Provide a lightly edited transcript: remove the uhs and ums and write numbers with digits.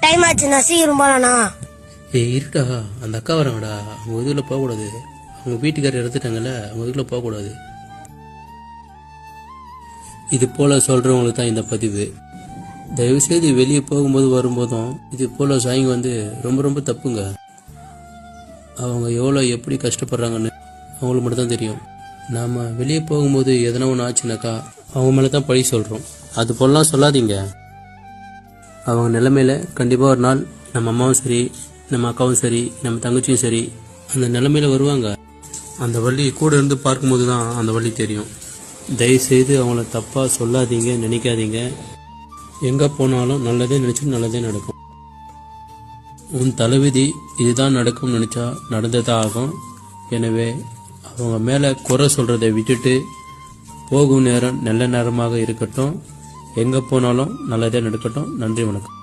Time ஆச்சு, நான் சீக்கிரம் போலானா? இருடா, அந்த அக்கா வராங்கடா, அவங்க இதுல போகக்கூடாது. அவங்க வீட்டுக்காரர் எடுத்துட்டாங்கல்ல, அவங்க இதுல போகக்கூடாது. இது போல சொல்றவங்களுக்கு தான் இந்த பதிவு. தயவுசெய்து வெளியே போகும்போது வரும்போதும் இது போல சாயிங்க வந்து ரொம்ப ரொம்ப தப்புங்க. அவங்க எவ்வளோ எப்படி கஷ்டப்படுறாங்கன்னு அவங்களுக்கு மட்டும் தான் தெரியும். நாம் வெளியே போகும்போது எதனா ஒன்று ஆச்சுனாக்கா அவங்க மேலே தான் பழி சொல்கிறோம். அது போலலாம் சொல்லாதீங்க. அவங்க நிலைமையில கண்டிப்பாக ஒரு நாள் நம்ம அம்மாவும் சரி, நம்ம அக்காவும் சரி, நம்ம தங்கச்சியும் சரி அந்த நிலைமையில வருவாங்க. அந்த வழி கூட இருந்து பார்க்கும்போது தான் அந்த வழி தெரியும். தயவுசெய்து அவங்கள தப்பாக சொல்லாதீங்க, நினைக்காதீங்க. எங்கே போனாலும் நல்லதே நினச்சி நல்லதே நடக்கும். உன் தலைவிதி இதுதான் நடக்கும்னு நினச்சா நடந்ததான் ஆகும். எனவே அவங்க மேலே குறை சொல்கிறத விட்டுட்டு போகும் நேரம் நல்ல நேரமாக இருக்கட்டும். எங்கே போனாலும் நல்லதே நடக்கட்டும். நன்றி, வணக்கம்.